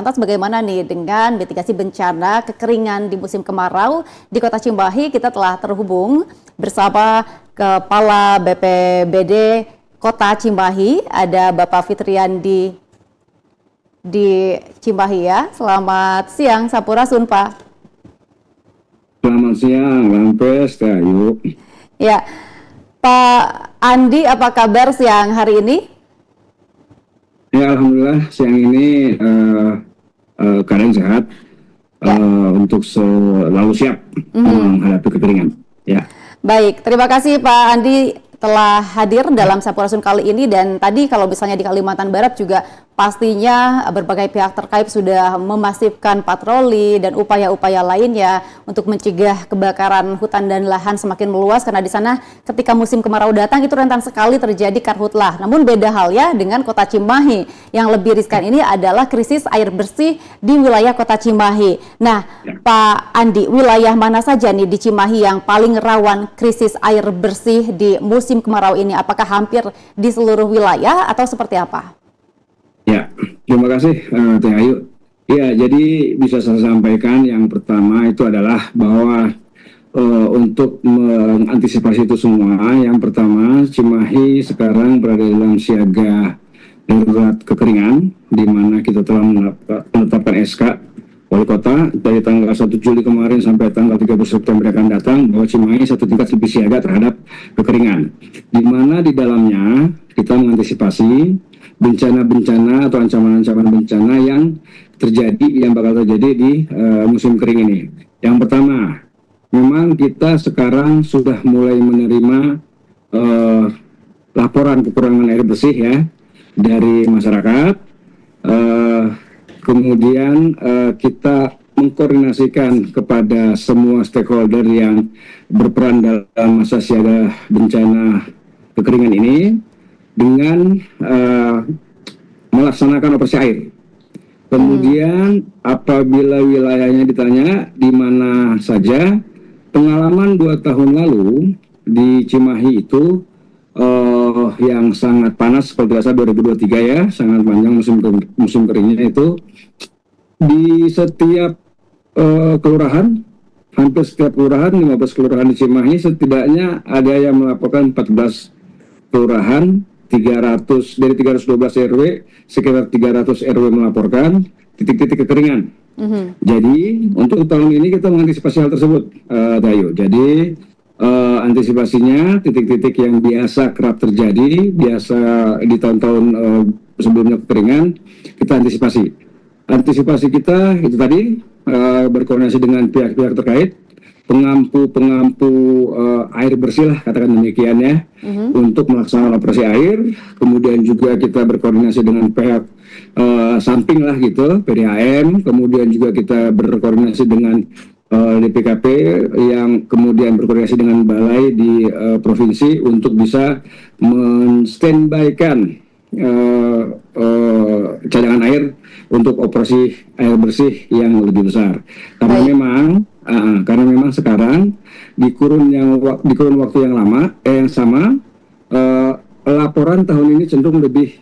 Lantas bagaimana nih dengan mitigasi bencana kekeringan di musim kemarau di Kota Cimahi? Kita telah terhubung bersama Kepala BPBD Kota Cimahi, ada Bapak Fitriandi di Cimahi ya. Selamat siang, Sampurasun Pak. Selamat siang, Lampes, Ayu. Ya, Pak Andi, apa kabar siang hari ini? Ya, alhamdulillah siang ini keadaan sehat, Ya. untuk selalu siap menghadapi kekeringan. Ya. Baik, terima kasih Pak Andi telah hadir dalam Sampurasun kali ini, dan tadi kalau misalnya di Kalimantan Barat juga pastinya berbagai pihak terkait sudah memasifkan patroli dan upaya-upaya lainnya untuk mencegah kebakaran hutan dan lahan semakin meluas, karena di sana ketika musim kemarau datang itu rentan sekali terjadi karhutlah. Namun beda halnya dengan Kota Cimahi, yang lebih riskan ini adalah krisis air bersih di wilayah Kota Cimahi. Nah, Pak Andi, wilayah mana saja nih di Cimahi yang paling rawan krisis air bersih di musim kemarau ini? Apakah hampir di seluruh wilayah atau seperti apa? Ya, terima kasih, Teh Ayu. Ya, jadi bisa saya sampaikan yang pertama itu adalah bahwa untuk mengantisipasi itu semua, yang pertama Cimahi sekarang berada dalam siaga darurat kekeringan, di mana kita telah menetapkan SK Wali Kota dari tanggal 1 Juli kemarin sampai tanggal 30 September akan datang, bahwa Cimahi satu tingkat lebih siaga terhadap kekeringan, di mana di dalamnya kita mengantisipasi bencana-bencana atau ancaman-ancaman bencana yang bakal terjadi di musim kering ini. Yang pertama, memang kita sekarang sudah mulai menerima laporan kekurangan air bersih ya dari masyarakat. Kemudian kita mengkoordinasikan kepada semua stakeholder yang berperan dalam masa siaga bencana kekeringan ini dengan melaksanakan operasi air. Kemudian apabila wilayahnya ditanya di mana saja, pengalaman 2 tahun lalu di Cimahi itu yang sangat panas, kalau tidak salah 2023 ya, sangat panjang musim keringnya itu, di setiap kelurahan, hampir setiap kelurahan, 15 kelurahan di Cimahi setidaknya ada yang melaporkan 14 kelurahan, 300 dari 312 RW, sekitar 300 RW melaporkan titik-titik kekeringan. Jadi untuk tahun ini kita mengantisipasi hal tersebut, Dayu. Jadi antisipasinya titik-titik yang biasa kerap terjadi, biasa di tahun-tahun sebelumnya kekeringan, kita antisipasi. Antisipasi kita itu tadi berkoordinasi dengan pihak-pihak terkait, pengampu air bersih lah, katakan demikian ya, untuk melaksanakan operasi air. Kemudian juga kita berkoordinasi dengan pihak samping lah gitu, PDAM. Kemudian juga kita berkoordinasi dengan DPKP, yang kemudian berkoordinasi dengan balai di provinsi untuk bisa men-standby-kan cadangan air untuk operasi air bersih yang lebih besar. Karena memang sekarang di kurun waktu yang sama, laporan tahun ini cenderung lebih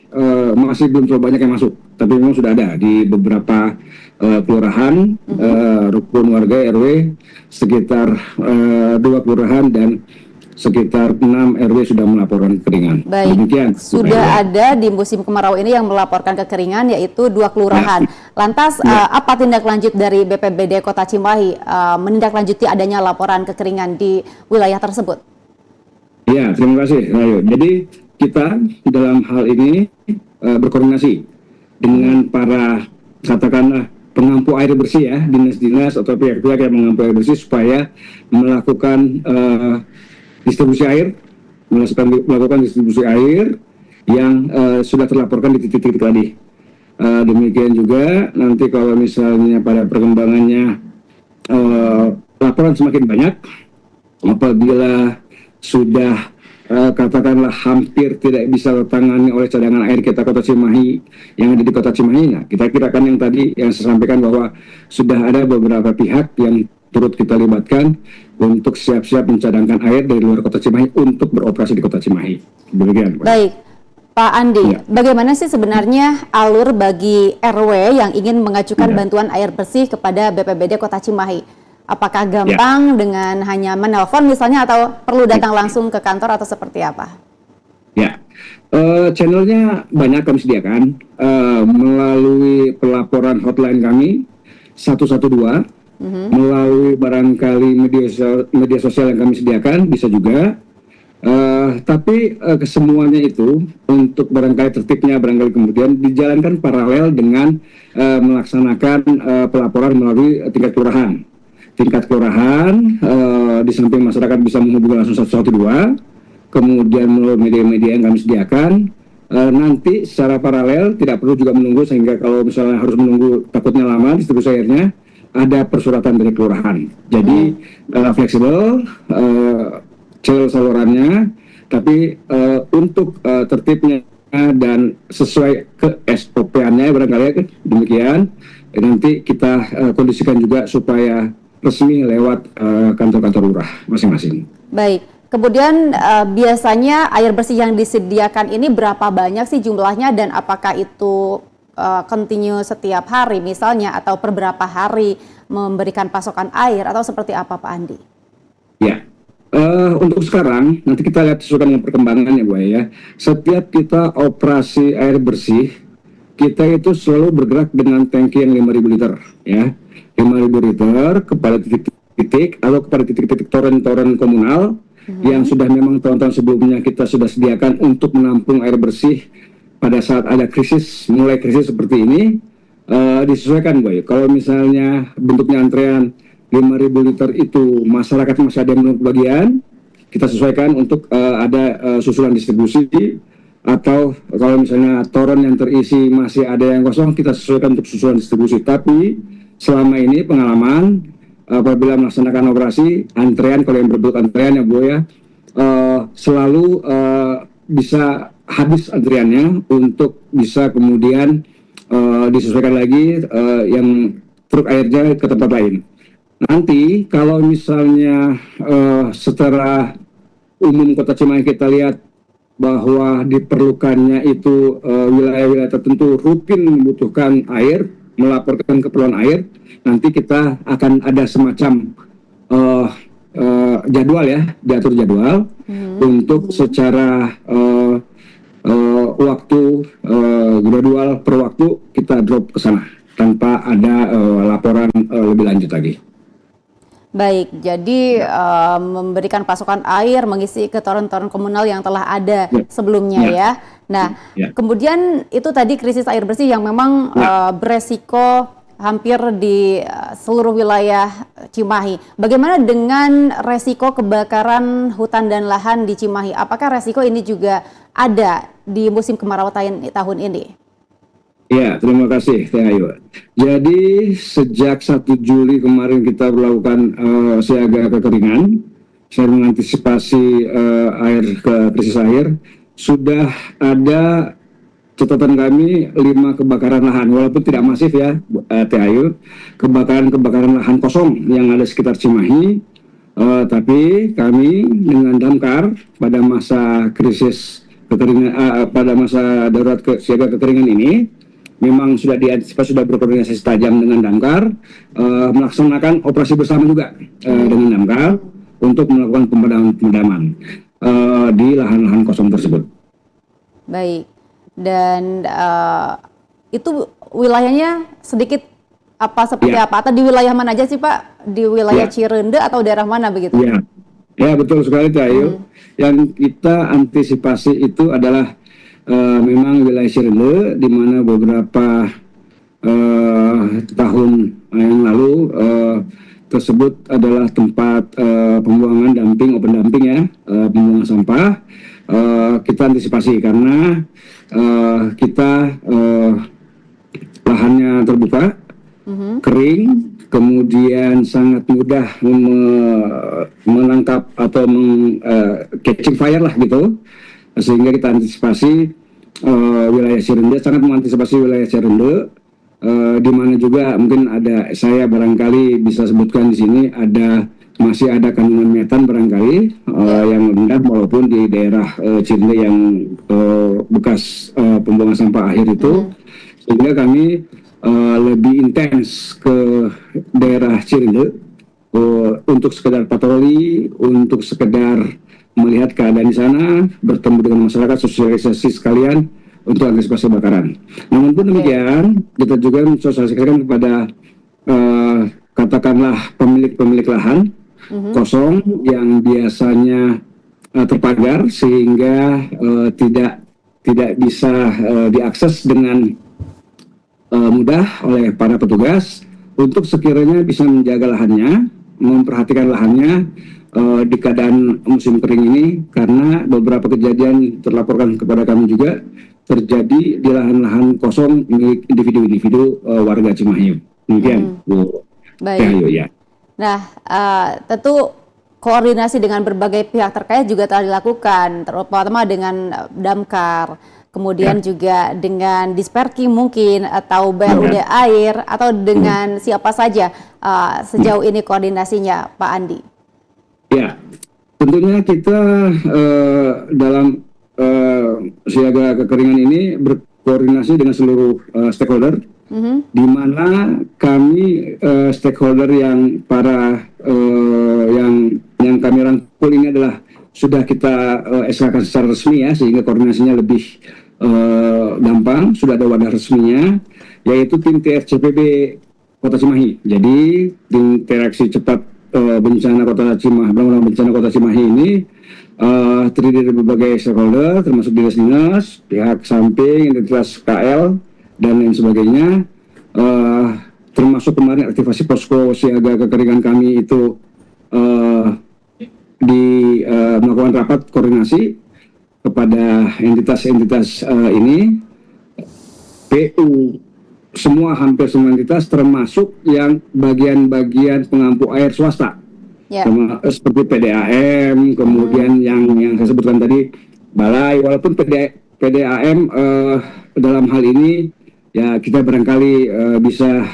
masih belum terlalu banyak yang masuk, tapi memang sudah ada di beberapa kelurahan, rukun warga RW sekitar 2 kelurahan dan sekitar 6 RW sudah melaporkan kekeringan. Baik, demikian, sudah ada di musim kemarau ini yang melaporkan kekeringan, yaitu 2 kelurahan. Lantas apa tindak lanjut dari BPBD Kota Cimahi menindaklanjuti adanya laporan kekeringan di wilayah tersebut? Ya, terima kasih, Rayo. Jadi kita dalam hal ini berkoordinasi dengan para, katakanlah, pengampu air bersih ya, dinas-dinas atau pihak-pihak yang mengampu air bersih, supaya melakukan distribusi air, melakukan distribusi air yang sudah terlaporkan di titik-titik tadi. Demikian juga nanti kalau misalnya pada perkembangannya laporan semakin banyak, apabila sudah katakanlah hampir tidak bisa tertangani oleh cadangan air kita Kota Cimahi yang ada di Kota Cimahi, nah kita kirakan yang tadi yang saya sampaikan bahwa sudah ada beberapa pihak yang turut kita libatkan untuk siap-siap mencadangkan air dari luar Kota Cimahi untuk beroperasi di Kota Cimahi. Demikian, Pak. Baik, Pak Andi, bagaimana sih sebenarnya alur bagi RW yang ingin mengajukan bantuan air bersih kepada BPBD Kota Cimahi? Apakah gampang dengan hanya menelpon misalnya atau perlu datang langsung ke kantor atau seperti apa? Ya, channelnya banyak kami sediakan melalui pelaporan hotline kami 112, melalui barangkali media sosial yang kami sediakan bisa juga. Tapi kesemuanya itu untuk barangkali tertibnya barangkali kemudian dijalankan paralel dengan melaksanakan pelaporan melalui tingkat kelurahan. Di samping masyarakat bisa menghubungi langsung 112, kemudian melalui media-media yang kami sediakan. Nanti secara paralel tidak perlu juga menunggu, sehingga kalau misalnya harus menunggu takutnya lama distribusi airnya, ada persuratan dari kelurahan. Jadi fleksibel salurannya, tapi untuk tertibnya dan sesuai ke SOP-nya barangkali demikian, nanti kita kondisikan juga supaya resmi lewat kantor-kantor lurah masing-masing. Baik, kemudian biasanya air bersih yang disediakan ini berapa banyak sih jumlahnya, dan apakah itu continue setiap hari misalnya atau per berapa hari memberikan pasokan air atau seperti apa Pak Andi? Ya. Untuk sekarang, nanti kita lihat sesuai dengan perkembangannya Bu ya. Setiap kita operasi air bersih, kita itu selalu bergerak dengan tangki yang 5.000 liter ya. 5.000 liter kepada titik-titik atau kepada titik-titik toren-toren komunal yang sudah memang tahun-tahun sebelumnya kita sudah sediakan untuk menampung air bersih pada saat ada krisis, mulai krisis seperti ini. Disesuaikan Bu ya. Kalau misalnya bentuknya antrean 5.000 liter itu masyarakat masih ada yang belum kebagian, kita sesuaikan untuk ada susulan distribusi, atau kalau misalnya toren yang terisi masih ada yang kosong, kita sesuaikan untuk susulan distribusi. Tapi selama ini pengalaman apabila melaksanakan operasi antrean, kalau yang berbentuk antrean ya Bu ya, selalu bisa habis antriannya untuk bisa kemudian disesuaikan lagi yang truk airnya ke tempat lain. Nanti kalau misalnya secara umum Kota Cimahi kita lihat bahwa diperlukannya itu wilayah-wilayah tertentu rutin membutuhkan air, melaporkan keperluan air, nanti kita akan ada semacam jadwal ya, diatur jadwal untuk secara waktu gradual per waktu kita drop ke sana tanpa ada laporan lebih lanjut lagi. Baik, jadi memberikan pasokan air, mengisi ke toren-toren komunal yang telah ada sebelumnya ya. Nah, kemudian itu tadi krisis air bersih yang memang beresiko hampir di seluruh wilayah Cimahi. Bagaimana dengan resiko kebakaran hutan dan lahan di Cimahi? Apakah resiko ini juga ada di musim kemarau tahun ini? Ya, terima kasih Teh Ayu. Jadi sejak 1 Juli kemarin kita melakukan siaga kekeringan, saya mengantisipasi krisis air. Sudah ada catatan kami 5 kebakaran lahan, walaupun tidak masif ya Teh Ayu, kebakaran lahan kosong yang ada sekitar Cimahi. Tapi kami dengan Damkar pada masa krisis kekeringan, pada masa darurat siaga kekeringan ini, memang sudah diantisipasi, sudah berkoordinasi tajam dengan Damkar, melaksanakan operasi bersama juga dengan Damkar untuk melakukan pemadaman di lahan-lahan kosong tersebut. Baik, dan itu wilayahnya sedikit seperti apa? Atau di wilayah mana aja sih Pak? Di wilayah Cirende atau daerah mana begitu? Ya betul sekali Teh Ayu. Yang kita antisipasi itu adalah memang wilayah Cirende, di mana beberapa tahun yang lalu tersebut adalah tempat pembuangan open dumping ya, pembuangan sampah. Kita antisipasi karena kita lahannya terbuka, kering, kemudian sangat mudah menangkap atau catching fire lah gitu, sehingga kita antisipasi wilayah Cirende, sangat mengantisipasi wilayah Cirende, di mana juga mungkin ada, saya barangkali bisa sebutkan di sini, masih ada kandungan metan barangkali yang rendah, walaupun di daerah Cirende yang bekas pembuangan sampah akhir itu, sehingga kami lebih intens ke daerah Cirende untuk sekedar patroli, untuk sekedar melihat keadaan di sana, bertemu dengan masyarakat, sosialisasi sekalian untuk antisipasi kebakaran. Namun pun demikian, kita juga mensosialisasikan kepada katakanlah pemilik lahan kosong yang biasanya terpagar sehingga tidak bisa diakses dengan mudah oleh para petugas, untuk sekiranya bisa menjaga lahannya, memperhatikan lahannya di keadaan musim kering ini, karena beberapa kejadian terlaporkan kepada kami juga terjadi di lahan-lahan kosong milik individu-individu warga Cimahi. Demikian, Bu Cahayu, ya. Nah, tentu koordinasi dengan berbagai pihak terkait juga telah dilakukan, terutama dengan Damkar, kemudian juga dengan Disperki mungkin, atau BRUD Air, atau dengan siapa saja sejauh ini koordinasinya, Pak Andi? Ya, tentunya kita dalam siaga kekeringan ini berkoordinasi dengan seluruh stakeholder, di mana kami stakeholder yang yang kami rangkul ini adalah sudah kita SK-kan secara resmi ya, sehingga koordinasinya lebih gampang. Sudah ada wadah resminya, yaitu tim TFCPB Kota Cimahi. Jadi tim interaksi cepat bencana Kota Cimahi, bencana Kota Cimahi ini terdiri dari berbagai stakeholder, termasuk dinas-dinas, pihak samping, identitas KL, dan lain sebagainya. Termasuk kemarin aktivasi posko siaga kekeringan kami itu melakukan rapat koordinasi kepada entitas-entitas ini, PU, hampir semua entitas, termasuk yang bagian-bagian pengampu air swasta, seperti PDAM, kemudian yang saya sebutkan tadi balai. Walaupun PDAM dalam hal ini ya kita barangkali bisa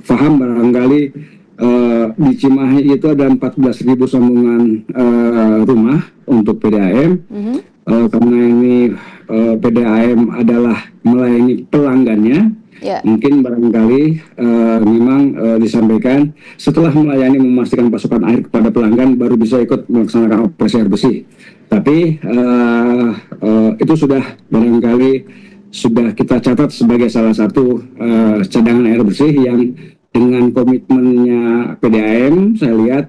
paham, barangkali di Cimahi itu ada 14.000 sambungan rumah untuk PDAM. Karena ini PDAM adalah melayani pelanggannya, mungkin barangkali memang disampaikan setelah melayani memastikan pasokan air kepada pelanggan baru bisa ikut melaksanakan operasi air bersih. Tapi itu sudah barangkali sudah kita catat sebagai salah satu cadangan air bersih yang dengan komitmennya PDAM saya lihat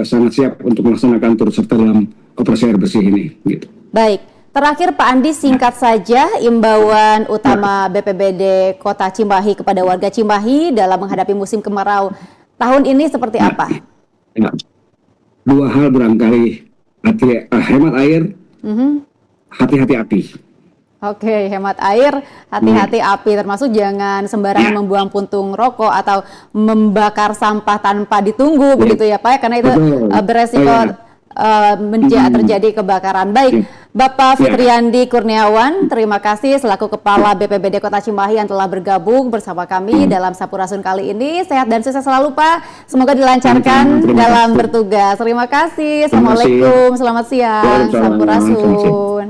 sangat siap untuk melaksanakan turut serta dalam operasi air bersih ini. Gitu. Baik, terakhir Pak Andi, singkat saja imbauan utama BPBD Kota Cimahi kepada warga Cimahi dalam menghadapi musim kemarau tahun ini seperti apa? Dua hal barangkali, hemat air, hati-hati api. Oke, hemat air, hati-hati api, termasuk jangan sembarangan membuang puntung rokok atau membakar sampah tanpa ditunggu, begitu ya Pak, karena itu beresiko terjadi kebakaran. Baik, Bapak Fitriandi Kurniawan, terima kasih selaku Kepala BPBD Kota Cimahi yang telah bergabung bersama kami dalam Sampurasun kali ini. Sehat dan sukses selalu Pak, semoga dilancarkan dalam bertugas. Terima kasih, Assalamualaikum, selamat siang, Sampurasun.